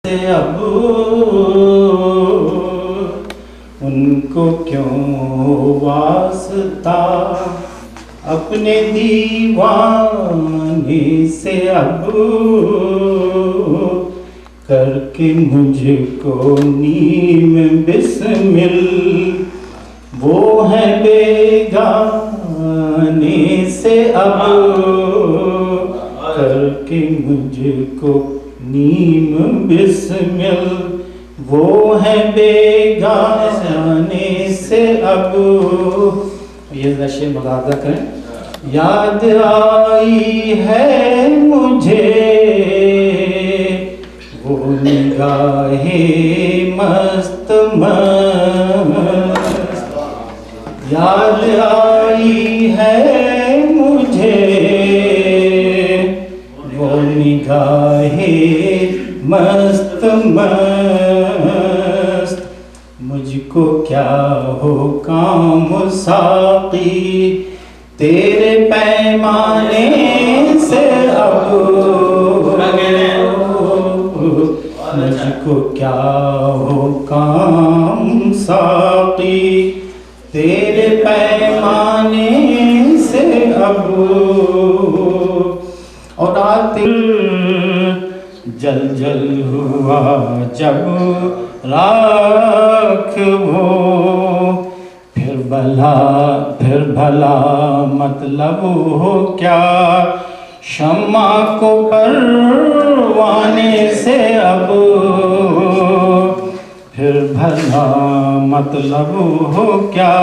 سے اب ان کو کیوں واسطہ اپنے دیوانے سے اب کر کے مجھ کو نیم بسمل وہ ہے بیگانے سے اب کر کے مجھ کو نیم بسمل وہ ہے بیگانے سے اب. یہ نشے مغازہ کریں. یاد آئی ہے مجھے وہ نگاہیں مست مست. یاد آئی ہے مجھے وہ نگاہیں مست مست. مجھ کو کیا ہو کام ساقی تیرے پیمانے سے اب مجھ کو کیا ہو کام ساقی تیرے پیمانے سے اب. اور آتش جل جل ہوا جب راکھ وہ پھر بھلا مطلب ہو کیا شمع کو پروانے سے اب. پھر بھلا مطلب ہو کیا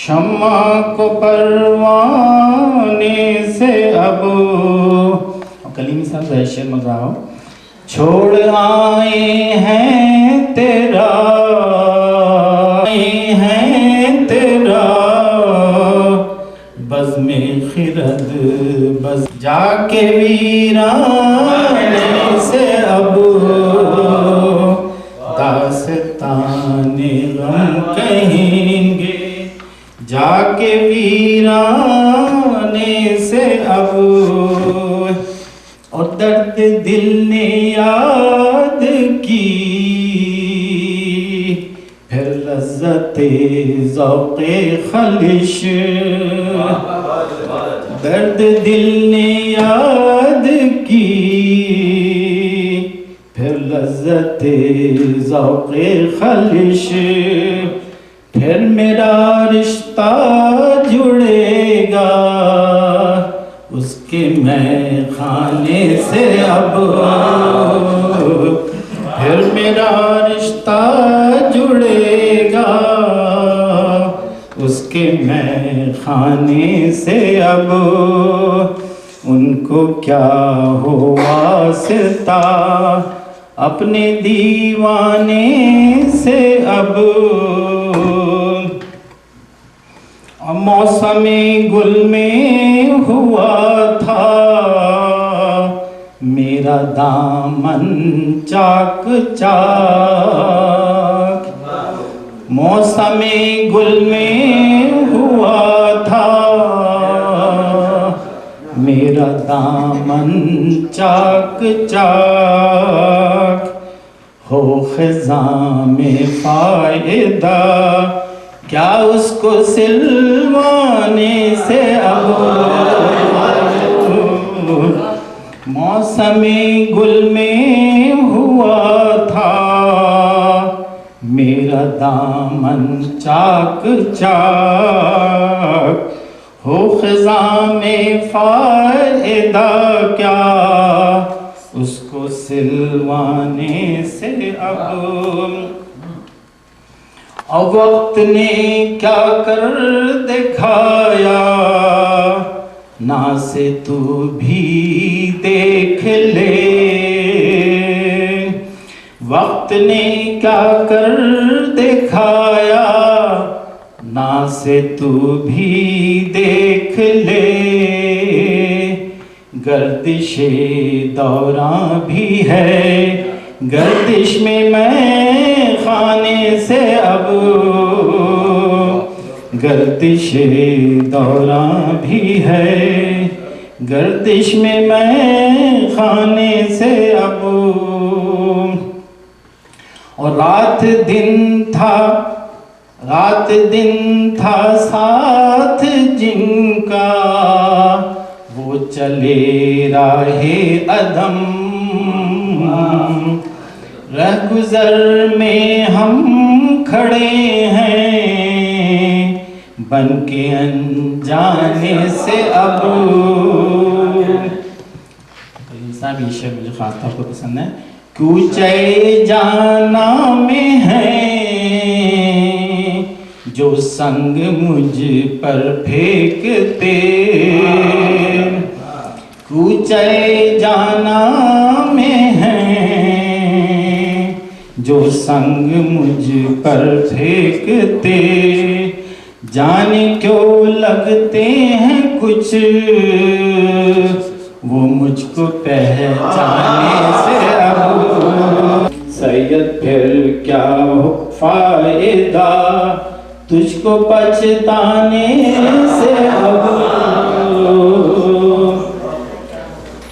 شمع کو پروانے سے اب. کلیم صاحب شعر مل رہا ہو. چھوڑ آئے ہیں تیرا بزم خرد بز جا کے ویرانے سے اب داستان غم کہیں گے جا کے ویرانے سے اب. اور درد دل نے یاد کی پھر لذت ذوق خلش. درد دل نے یاد کی پھر لذت ذوق خلش. پھر میرا رشتہ جڑے گا اس کے میں خانے سے اب. پھر میرا رشتہ جڑے گا اس کے میں خانے سے اب. ان کو کیا ہو واسطہ اپنے دیوانے سے اب. موسم گل میں ہوا تھا میرا دامن چاک چاک. موسم گل میں ہوا تھا میرا دامن چاک چاک. ہو خزاں میں فائدہ کیا اس کو سلوانے سے اب. موسم گل میں ہوا تھا میرا دامن چاک چاک. ہو خزاں میں فائدہ کیا اس کو سلوانے سے اب. اور وقت نے کیا کر دکھایا نا سے تو بھی دیکھ لے. وقت نے کیا کر دکھایا نا سے تو بھی دیکھ لے. گردش دوراں بھی ہے گردش میں خانے سے اب. گردش دوراں بھی ہے گردش میں خانے سے اب. اور رات دن تھا ساتھ جن کا، وہ چلے راہ ادم، رہگزر میں ہم کھڑے ہیں بن کے انجانے سے اب۔ صاحب یہ شعر مجھے خاص طور پر پسند ہے۔ کوچے جانا میں ہے جو سنگ مجھ پر پھینکتے، کوچے جانا میں ہے جو سنگ مجھ پر پھینکتے، جانے کیوں لگتے ہیں کچھ وہ مجھ کو پہچانے سے اب۔ سید پھر کیا فائدہ تجھ کو پچھتانے سے اب۔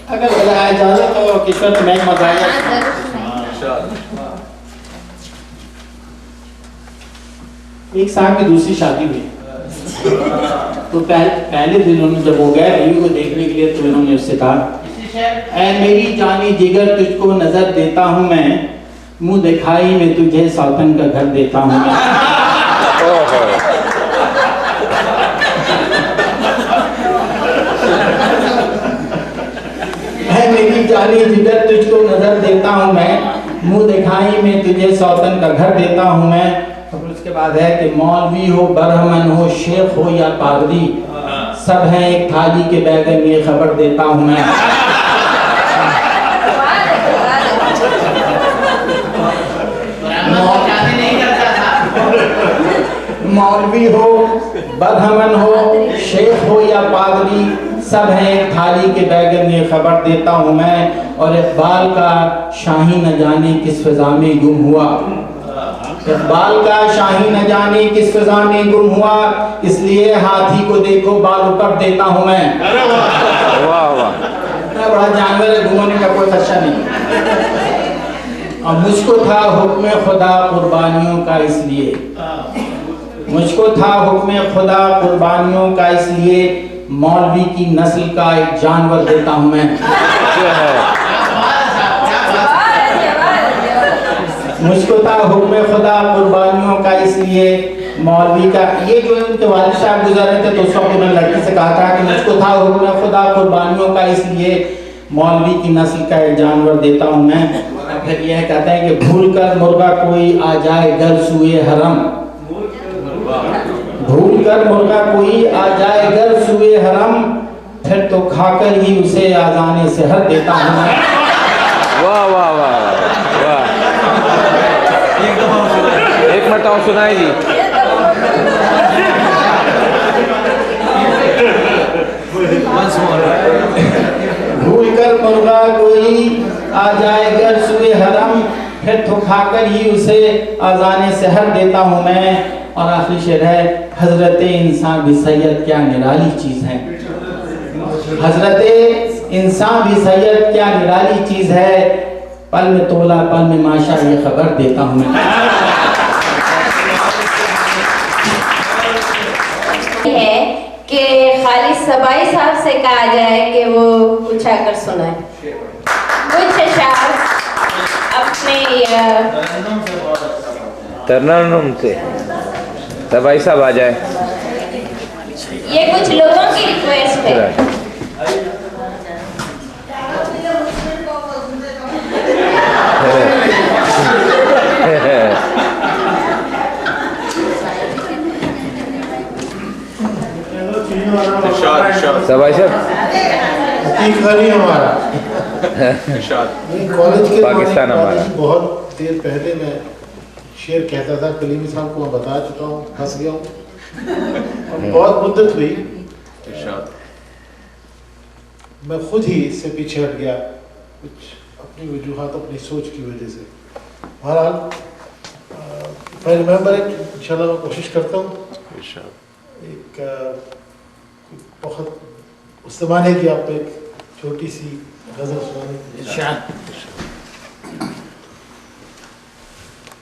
اگر بلا اجازت ہو قسمت میں مزایا ایک صاحب کی دوسری شادی ہوئی تو پہلے دن انہوں نے جب وہ گئے بیوی کو دیکھنے کے لیے تو انہوں نے اس سے کہا اے میری جانی جگر تجھ کو نظر دیتا ہوں میں، منہ دکھائی میں تجھے سوتن کا گھر دیتا ہوں میں۔ اے میری جانی جگر تجھ کو نظر دیتا ہوں میں، منہ دکھائی میں تجھے سوتن کا گھر دیتا ہوں میں۔ اس کے بعد ہے کہ مولوی ہو برہمن ہو شیخ ہو یا پادری، سب ہیں ایک تھالی کے بیگن یہ خبر دیتا ہوں میں۔ مولوی ہو برہمن ہو شیخ ہو یا پادری، سب ہیں ایک تھالی کے بیگن یہ خبر دیتا ہوں میں۔ اور اقبال کا شاہی نہ جانے کس فضا میں گم ہوا، اقبال کا شاہی نہ جانے کس فضا میں گم ہوا، اس لیے ہاتھی کو دیکھو بال اوپر دیتا ہوں میں۔ اتنا بڑا جانور ہے گھومنے کا کوئی خدشہ نہیں۔ اور مجھ کو تھا حکم خدا قربانیوں کا اس لیے، مجھ کو تھا حکم خدا قربانیوں کا اس لیے، مولوی کی نسل کا ایک جانور دیتا ہوں میں۔ مجھ کو تھا حکم خدا قربانیوں کا اس لیے، مولوی کا یہ جو ان کے والد صاحب گزر رہے تھے تو اس وقت انہوں نے لڑکی سے کہا تھا کہ مجھ کو تھا حکم خدا قربانیوں کا اس لیے، مولوی کی نسل کا ایک جانور دیتا ہوں میں۔ پھر یہ کہتا ہے کہ بھول کر مرغا کوئی آ جائے گھر سوئے حرم، بھول کر مرغا کوئی آ جائے گھر سوئے حرم، پھر تو کھا کر ہی اسے آذان سحر دیتا ہوں میں۔ واہ واہ واہ واہ، ایک مرتبہ سنائے جی۔ بھول کر مرغا کوئی آ جائے گھر سوئے حرم، پھر تو کھا کر ہی اسے آذان سحر دیتا ہوں میں۔ اور آخری شعر ہے حضرت انسان بھی سید کیا نرالی چیز ہے، حضرت انسان بھی سید کیا نرالی چیز ہے، پل میں تولا پل میں ماشا یہ خبر دیتا ہوں میں۔ ہے کہ خالد سبائی صاحب سے کہا جائے کہ وہ کچھ آ کر سنائیں کچھ اشعار اپنے ترنم سے، سبائی صاحب آ جائے۔ یہ کچھ لوگوں کی ریکویسٹ ہے۔ سبائی صاحب پاکستان ہمارا بہت دیر پہلے میں شعر کہتا تھا، کلیمی صاحب کو میں بتا چکا ہوں، پھنس گیا ہوں، بہت مدت ہوئی، میں خود ہی اس سے پیچھے ہٹ گیا کچھ اپنی وجوہات اپنی سوچ کی وجہ سے۔ بہرحال میں ریممبر اٹ، انشاءاللہ میں کوشش کرتا ہوں ایک بہت اس زمانے کی آپ کو ایک چھوٹی سی غزل سنانے۔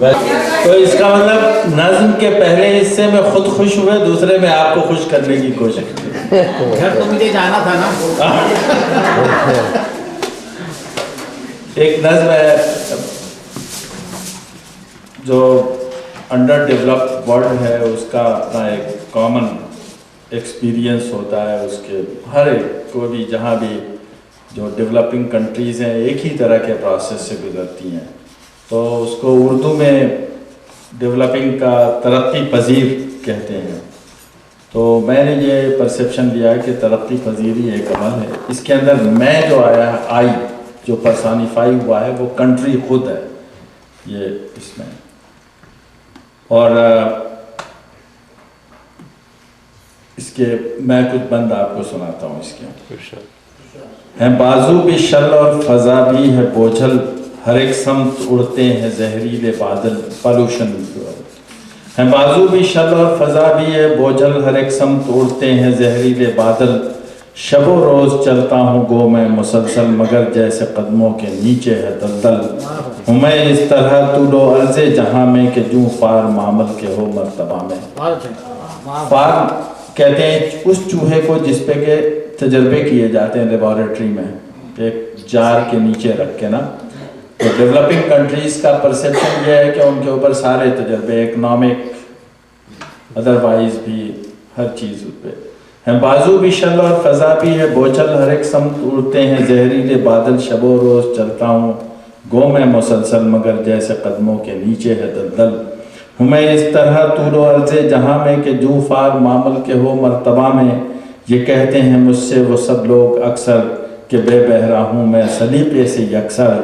تو اس کا مطلب نظم کے پہلے حصے میں خود خوش ہوئے, دوسرے میں آپ کو خوش کرنے کی کوشش کی. گھر تو مجھے جانا تھا نا. ایک نظم ہے جو انڈر ڈیولپڈ ورلڈ ہے, اس کا اپنا ایک کامن ایکسپیرینس ہوتا ہے. اس کے ہر ایک کو بھی, جہاں بھی جو ڈیولپنگ کنٹریز ہیں ایک ہی طرح کے پروسیس سے گزرتی ہیں, تو اس کو اردو میں ڈیولپنگ کا ترقی پذیر کہتے ہیں. تو میں نے یہ پرسیپشن لیا کہ ترقی پذیری ایک عمل ہے. اس کے اندر میں جو آئی جو پرسانیفائی ہوا ہے وہ کنٹری خود ہے یہ اس میں. اور اس کے میں کچھ بند آپ کو سناتا ہوں. اس کے ہیں بازو بھی شل اور فضا بھی ہے بوجھل, ہر ایک سمت اڑتے ہیں زہریلے بادل. پالوشن ہیں بازو بھی شل اور فضا بھی ہے بوجھل, ہر ایک سمت اڑتے ہیں زہریلے بادل. شب و روز چلتا ہوں گو میں مسلسل, مگر جیسے قدموں کے نیچے ہے دلدل. ہوں میں اس طرح طول و عرض جہاں میں کہ جوں فار معمل کے ہو مرتبہ میں. فار کہتے ہیں اس چوہے کو جس پہ کہ تجربے کیے جاتے ہیں لیبارٹری میں, ایک جار کے نیچے رکھ کے نا. تو ڈیولپنگ کنٹریز کا پرسیپشن یہ ہے کہ ان کے اوپر سارے تجربے, اکنامک ادروائز بھی ہر چیز پہ ہیں. بازو بھی شل اور فضا بھی ہے بوجھل, ہر ایک سمت اڑتے ہیں زہریلے بادل. شب و روز چلتا ہوں گو میں مسلسل, مگر جیسے قدموں کے نیچے ہے دلدل. ہوں میں اس طرح طول و عرض جہاں میں کہ جو فار معمل کے ہو مرتبہ میں. یہ کہتے ہیں مجھ سے وہ سب لوگ اکثر کہ بے بہرا ہوں میں سلیقے سے یکسر.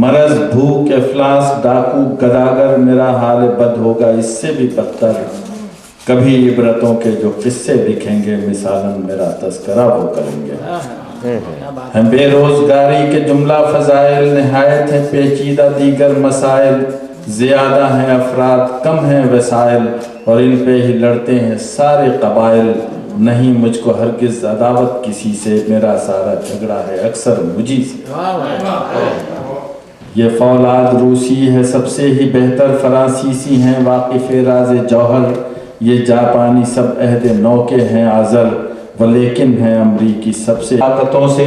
مرض بھوک افلاس ڈاکو گداگر, میرا حال بد ہوگا اس سے بھی بدتر. کبھی عبرتوں کے جو قصے دکھیں گے مثالاً میرا تذکرہ وہ کریں گے. ہم بے روزگاری کے جملہ فضائل نہایت ہیں پیچیدہ دیگر مسائل. زیادہ ہیں افراد کم ہیں وسائل, اور ان پہ ہی لڑتے ہیں سارے قبائل. نہیں مجھ کو ہرگز عداوت کسی سے, میرا سارا جھگڑا ہے اکثر مجھی سے. یہ فولاد روسی ہے سب سے ہی بہتر, فرانسیسی ہیں واقف راز جوہر. یہ جاپانی سب عہد نو کے ہیں آزر, ولیکن ہیں امریکی سب سے طاقتوں سے.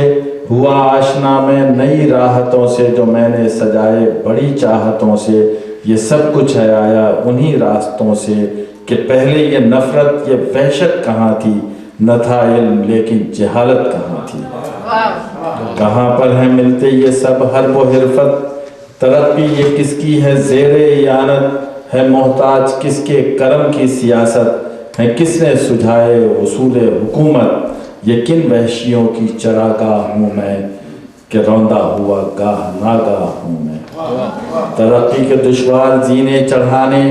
ہوا آشنا میں نئی راحتوں سے, جو میں نے سجائے بڑی چاہتوں سے. یہ سب کچھ ہے آیا انہی راستوں سے, کہ پہلے یہ نفرت یہ وحشت کہاں تھی. نہ تھا علم لیکن جہالت کہاں تھی. کہاں پر ہیں ملتے یہ سب حرب و حرفت. ترقی یہ کس کی ہے زیر اعانت, ہے محتاج کس کے کرم کی سیاست. ہے کس نے سجھائے اصول حکومت, یہ کن وحشیوں کی چراگاہ ہوں میں, کہ روندا ہوا گاہ ناگاہ ہوں میں. ترقی کے دشوار زینے چڑھانے,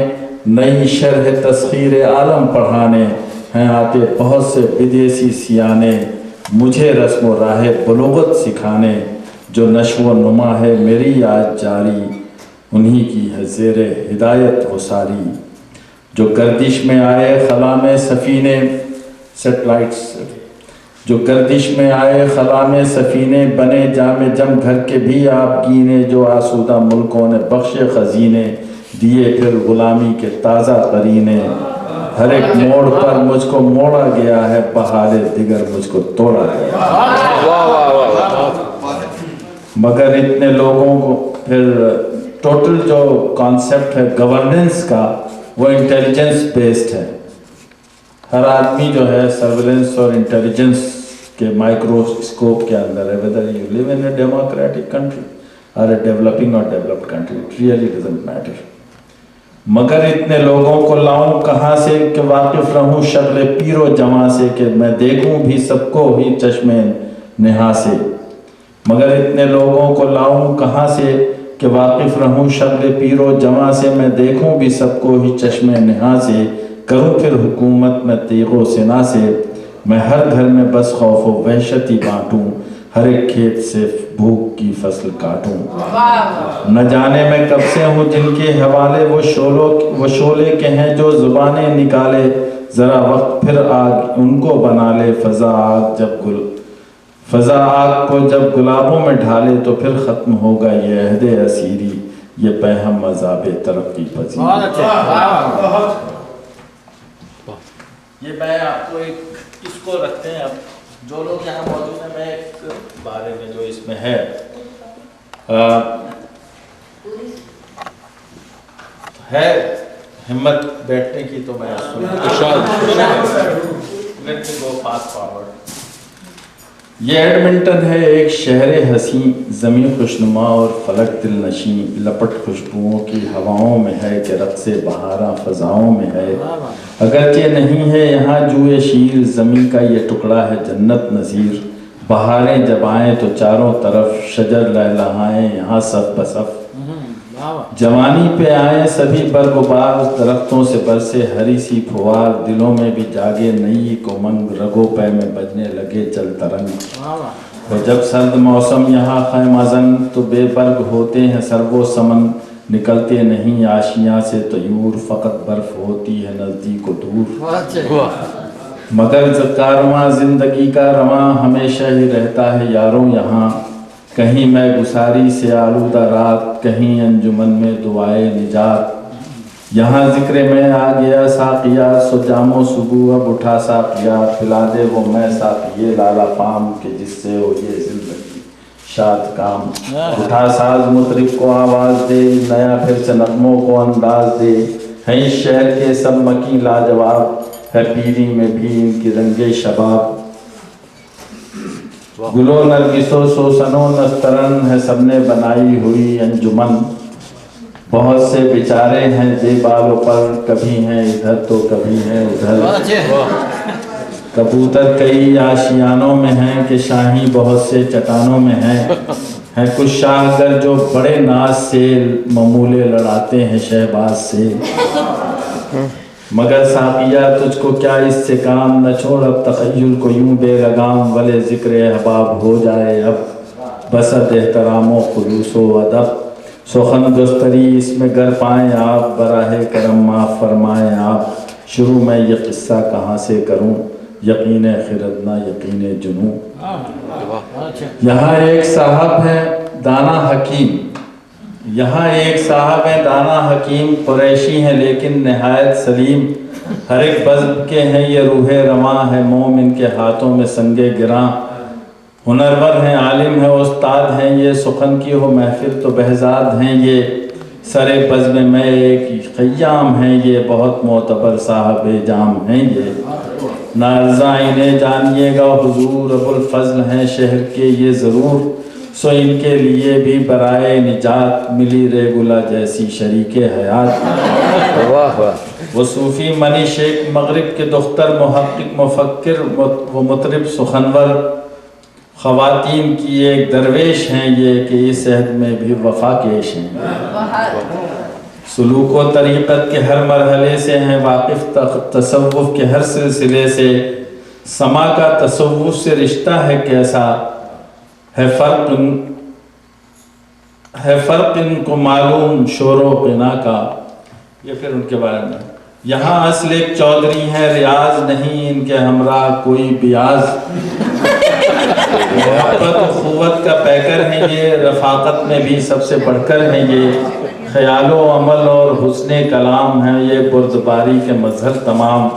نئی شرح تسخیر عالم پڑھانے. ہیں آتے بہت سے بدیسی سیانے, مجھے رسم و راہ بلوغت سکھانے. جو نشو و نما ہے میری آج جاری, انہی کی ہے زیر ہدایت وہ ساری. جو گردش میں آئے خلا میں سفینے, سیٹلائٹس, جو گردش میں آئے خلا میں سفینے, بنے جام جم گھر کے بھی آپ گینے. جو آسودہ ملکوں نے بخشے خزینے, دیے پھر غلامی کے تازہ قرینے. ہر ایک موڑ پر مجھ کو موڑا گیا ہے, بہارے دیگر مجھ کو توڑا گیا. مگر اتنے لوگوں کو پھر ٹوٹل جو کانسیپٹ ہے گورننس کا وہ انٹیلیجنس بیسڈ ہے. ہر آدمی جو ہے سرویلنس اور انٹیلیجنس کے مائکروسکوپ کے اندر ہے. whether you live in a democratic country or a developing or developed country, it really doesn't matter. مگر اتنے لوگوں کو لاؤں کہاں سے کہ واقف رہوں شکل پیر و جواں سے, کہ میں دیکھوں بھی سب کو ہی چشم نہا سے. مگر اتنے لوگوں کو لاؤں کہاں سے کہ واقف رہوں شکل پیر و جواں سے. میں دیکھوں بھی سب کو ہی چشم نہا سے, کروں پھر حکومت میں تیغ و سنا سے. میں ہر گھر میں بس خوف و وحشتی بانٹوں, ہر ایک کھیت سے بھوک کی فصل کاٹوں. نہ جانے میں کب سے ہوں جن کے حوالے وہ شعلے کے ہیں جو زبانیں نکالے. ذرا وقت پھر آگ ان کو بنا لے, فضا آگ کو جب گلابوں میں ڈھالے. تو پھر ختم ہوگا یہ عہد اسیری, یہ پہم مذہب ترقی پذیر. بہت اچھا. یہ میں آپ کو ایک اس کو رکھتے ہیں. اب جو لوگ یہاں موجود ہیں میں ایک بارے میں جو اس میں ہے ہمت بیٹھنے کی تو میں یہ ایڈمنٹن ہے ایک شہر حسین، زمین خوشنما اور فلک دل نشیں، لپٹ خوشبوؤں کی ہواؤں میں ہے کہ رقص بہاراں فضاؤں میں ہے. اگرچہ نہیں ہے یہاں جوئے شیر، زمین کا یہ ٹکڑا ہے جنت نظیر. بہاریں جب آئیں تو چاروں طرف شجر لہلہائیں یہاں صف بصف. جوانی پہ آئے سبھی برگ و بار، درختوں سے برسے ہری سی پھوار. دلوں میں بھی جاگے نئی کومنگ، رگوں پے میں بجنے لگے چل ترنگ. اور جب سرد موسم یہاں خیمہ زن تو بے برگ ہوتے ہیں سرو و سمن. نکلتے نہیں آشیاں سے طیور، فقط برف ہوتی ہے نزدیک و دور. مگر کارواں زندگی کا رواں ہمیشہ ہی رہتا ہے یاروں یہاں. کہیں میں گساری سے آلودہ رات، کہیں انجمن میں دعائے نجات. یہاں ذکر میں آ گیا ساقیہ، سو جام و صبح اب اٹھا ساقیہ. پلا دے وہ میں ساقیے لالا فام، کہ جس سے ہو یہ زندگی شاد کام. اٹھا ساز مطرب کو آواز دے، نیا پھر سے نغموں کو انداز دے. ہیں اس شہر کے سب مکی لاجواب، ہے پیری میں بھی ان کی رنگ شباب. گلو نرگسو سوسنو نسترن، ہے سب نے بنائی ہوئی انجمن. بہت سے بیچارے ہیں بے بالوں پر، کبھی ہیں ادھر تو کبھی ہیں ادھر. کبوتر کئی آشیانوں میں ہیں کہ شاہی بہت سے چٹانوں میں ہیں. ہیں کچھ شاہگر جو بڑے ناز سے معمولے لڑاتے ہیں شہباز سے. مگر ساقیہ تجھ کو کیا اس سے کام، نہ چھوڑ اب تخیل کو یوں بے لگام. ولے ذکر احباب ہو جائے اب، بسط احترام و خلوص و ادب. سخن گستری اس میں گر پائیں آپ، براہ کرم معاف فرمائیں آپ. شروع میں یہ قصہ کہاں سے کروں، یقین خرد نہ یقین جنوں. یہاں ایک صاحب ہے دانا حکیم، یہاں ایک صاحب ہیں دانا حکیم. قریشی ہیں لیکن نہایت سلیم، ہر ایک بزم کے ہیں یہ روح رواں. ہے موم ان کے ہاتھوں میں سنگ گراں. ہنرور ہیں عالم ہیں استاد ہیں یہ، سخن کی ہو محفل تو بہزاد ہیں یہ. سر بزم میں ایک خیام ہیں یہ، بہت معتبر صاحب جام ہیں یہ. نارضاں انہیں جانیے گا حضور، ابو الفضل ہیں شہر کے یہ ضرور. سو ان کے لیے بھی برائے نجات، ملی ریگولا جیسی شریک حیات. وہ صوفی منی شیخ مغرب کے دختر، محقق مفکر و مطرب سخنور. خواتین کی ایک درویش ہیں یہ، کہ اس عہد میں بھی وفا کیش ہیں. سلوک و طریقت کے ہر مرحلے سے ہیں واقف، تصوف کے ہر سلسلے سے. سما کا تصوف سے رشتہ ہے کیسا، ہے فرق ان کو معلوم شور و غنا کا. یہ پھر ان کے بارے میں. یہاں اصل ایک چودھری ہے ریاض، نہیں ان کے ہمراہ کوئی بیاض. محبت و قوت کا پیکر ہیں یہ، رفاقت میں بھی سب سے بڑھ کر ہیں یہ. خیال و عمل اور حسن کلام ہیں یہ، بردباری کے مظہر تمام.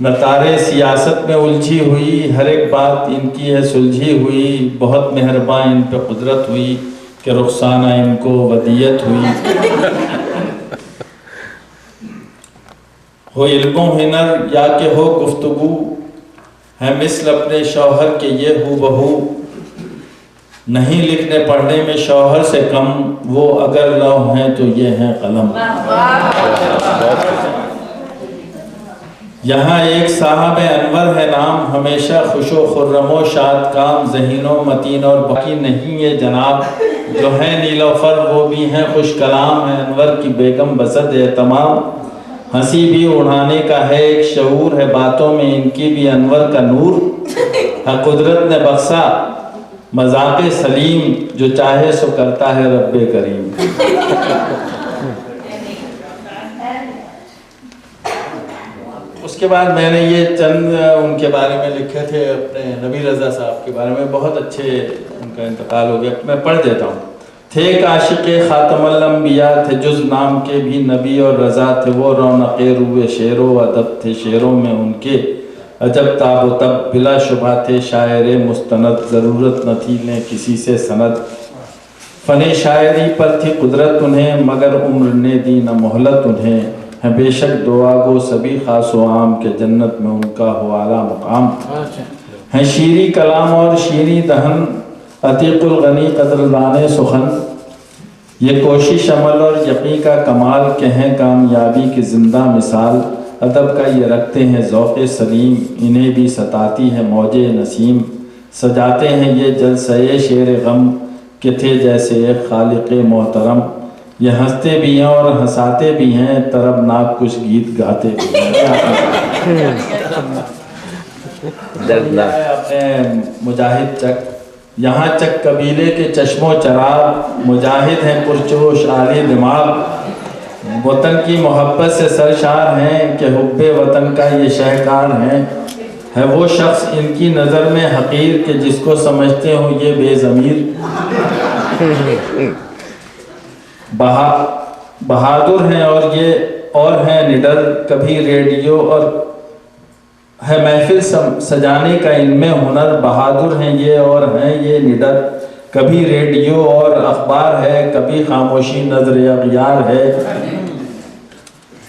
نتارے سیاست میں الجھی ہوئی، ہر ایک بات ان کی ہے سلجھی ہوئی. بہت مہربان ان پہ قدرت ہوئی، کہ رخسانہ ان کو ودیت ہوئی. ہو علم و ہنر یا کہ ہو گفتگو، ہے مثل اپنے شوہر کے یہ ہو بہو. نہیں لکھنے پڑھنے میں شوہر سے کم، وہ اگر لوح ہیں تو یہ ہیں قلم. یہاں ایک صاحب انور ہے نام، ہمیشہ خوش و خرم و شاد کام. ذہین و متین اور باقی نہیں یہ جناب، جو ہیں نیلوفر وہ بھی ہیں خوش کلام. ہے انور کی بیگم بسط اہتمام، ہنسی بھی اڑانے کا ہے ایک شعور. ہے باتوں میں ان کی بھی انور کا نور. ہے قدرت نے بخشا مذاق سلیم، جو چاہے سو کرتا ہے رب کریم. اس کے بعد میں نے یہ چند ان کے بارے میں لکھے تھے، اپنے نبی رضا صاحب کے بارے میں. بہت اچھے، ان کا انتقال ہو گیا. میں پڑھ دیتا ہوں. تھے ایک عاشق خاتم الانبیاء، تھے جز نام کے بھی نبی اور رضا، تھے وہ رونق روئے شعر و ادب، تھے شعروں میں ان کے عجب تاب و تب، بلا شبہ تھے شاعر مستند، ضرورت نہ تھی لیں کسی سے سند، فن شاعری پر تھی قدرت انہیں، مگر عمر نے دی نہ مہلت انہیں، ہے بے شک دعا گو سبھی خاص و عام، کہ جنت میں ان کا ہو اعلیٰ مقام، ہے شیریں کلام اور شیریں دہن، عتیق الغنی قدردان سخن، یہ کوشش عمل اور یقین کا کمال، کہ ہیں کامیابی کی زندہ مثال، ادب کا یہ رکھتے ہیں ذوق سلیم، انہیں بھی ستاتی ہے موج نسیم، سجاتے ہیں یہ جلسے شعر غم، کہ تھے جیسے ایک خالق محترم، یہ ہنستے بھی ہیں اور ہنساتے بھی ہیں، طربناک کچھ گیت گاتے بھی ہیں۔ اپنے مجاہد چک، یہاں چک قبیلے کے چشم و چراغ، مجاہد ہیں پرجوش عالی دماغ، وطن کی محبت سے سرشار ہیں، کہ حب وطن کا یہ شہکار ہیں، ہے وہ شخص ان کی نظر میں حقیر، کہ جس کو سمجھتے ہوں یہ بے ضمیر، بہادر ہیں اور ہیں نڈر، کبھی ریڈیو اور ہے محفل سجانے کا ان میں ہنر، بہادر ہیں یہ اور ہیں یہ نڈر، کبھی ریڈیو اور اخبار ہے، کبھی خاموشی نظر اغیار ہے،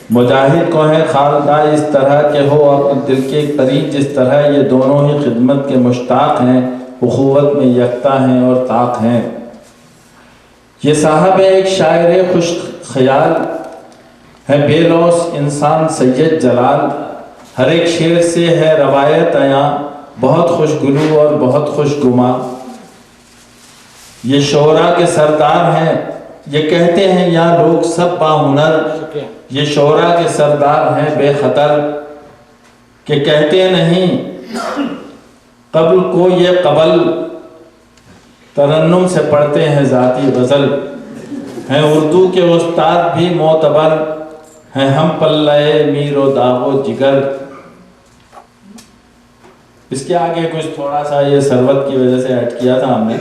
مجاہد کو ہے خالدہ اس طرح کہ ہو اپنے دل کے قریب، جس طرح یہ دونوں ہی خدمت کے مشتاق ہیں، اخوت میں یکتا ہیں اور طاق ہیں، یہ صاحب ایک شاعر خوش خیال، ہے بے لوث انسان سید جلال، ہر ایک شعر سے ہے روایت عیاں، بہت خوش گلو اور بہت خوش گماں، یہ شعراء کے سردار ہیں، یہ کہتے ہیں یا لوگ سب باہنر، یہ شعراء کے سردار ہیں بے خطر، کہ کہتے نہیں قبل کو یہ قبل، ترنم سے پڑھتے ہیں ذاتی غزل، ہیں اردو کے استاد بھی معتبر، ہیں ہم پلے میر و داغ و جگر۔ اس کے آگے کچھ تھوڑا سا یہ سروت کی وجہ سے ایڈ کیا تھا ہم نے،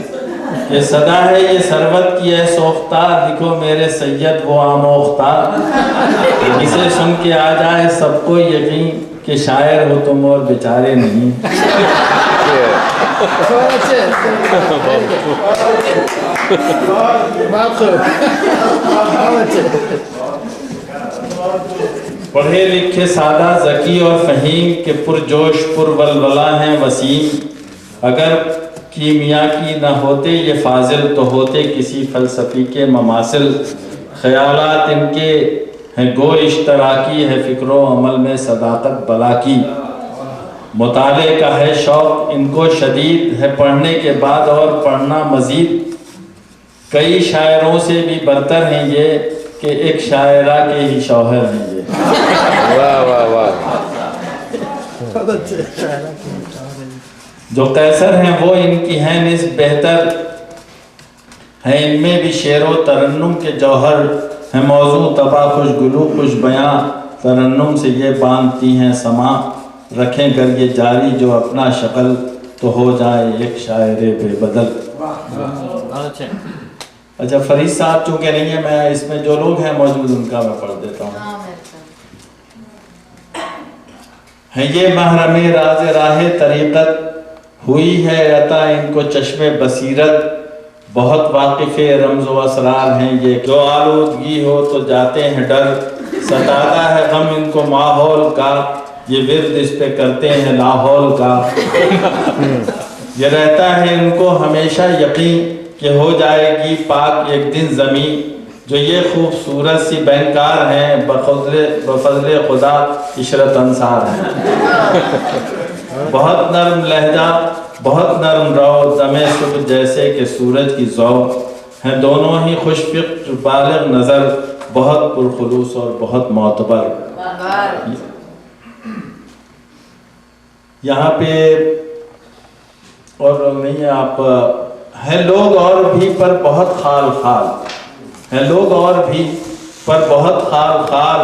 کہ صدا ہے یہ سروت کی ہے سوختہ، لکھو میرے سید وہ آموختہ، اسے سن کے آ جائے سب کو یقین، کہ شاعر ہو تم اور بیچارے نہیں۔ پڑھے لکھے سادہ ذکی اور فہیم، کہ پرجوش پر ولولہ ہیں وسیم، اگر کیمیا کی نہ ہوتے یہ فاضل، تو ہوتے کسی فلسفی کے مماثل، خیالات ان کے ہیں گو اشتراکی، ہے فکر و عمل میں صداقت بلا کی، مطالعے کا ہے شوق ان کو شدید، ہے پڑھنے کے بعد اور پڑھنا مزید، کئی شاعروں سے بھی برتر ہیں یہ، کہ ایک شاعرہ کے ہی شوہر ہیں یہ۔ واہ واہ واہ۔ جو قیصر ہیں وہ ان کی ہیں نس بہتر، ہیں ان میں بھی شعر و ترنم کے جوہر، ہیں موضوع طبع خوش گلو خوش بیاں، ترنم سے یہ باندھتی ہیں سماں، رکھیں گر یہ جاری جو اپنا شکل، تو ہو جائے ایک شاعر بے بدل۔ اچھا فرید صاحب چونکہ نہیں ہے، میں اس میں جو لوگ ہیں موجود ان کا میں پڑھ دیتا ہوں۔ ہے یہ محرم راز راہ طریقت، ہوئی ہے عطا ان کو چشم بصیرت، بہت واقف رمز و اسرار ہیں یہ، جو آلودگی ہو تو جاتے ہیں ڈر، ستاتا ہے غم ان کو ماحول کا، یہ ورد اس پہ کرتے ہیں لاحول کا، یہ رہتا ہے ان کو ہمیشہ یقین، کہ ہو جائے گی پاک ایک دن زمین، جو یہ خوبصورت سی بینکار ہیں، بفضل خدا عشرت انصار ہیں، بہت نرم لہجہ بہت نرم رو، دم صبح جیسے کہ سورج کی ضو، ہیں دونوں ہی خوش فکر بالغ نظر، بہت پرخلوص اور بہت معتبر۔ یہاں پہ اور نہیں ہے، آپ ہیں لوگ اور بھی پر بہت خال خال، ہیں لوگ اور بھی پر بہت خال خال،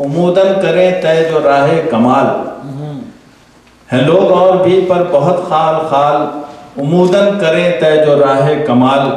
امودن کریں طے جو راہ کمال، ہیں لوگ اور بھی پر بہت خال خال، عمودن کریں طے جو راہ کمال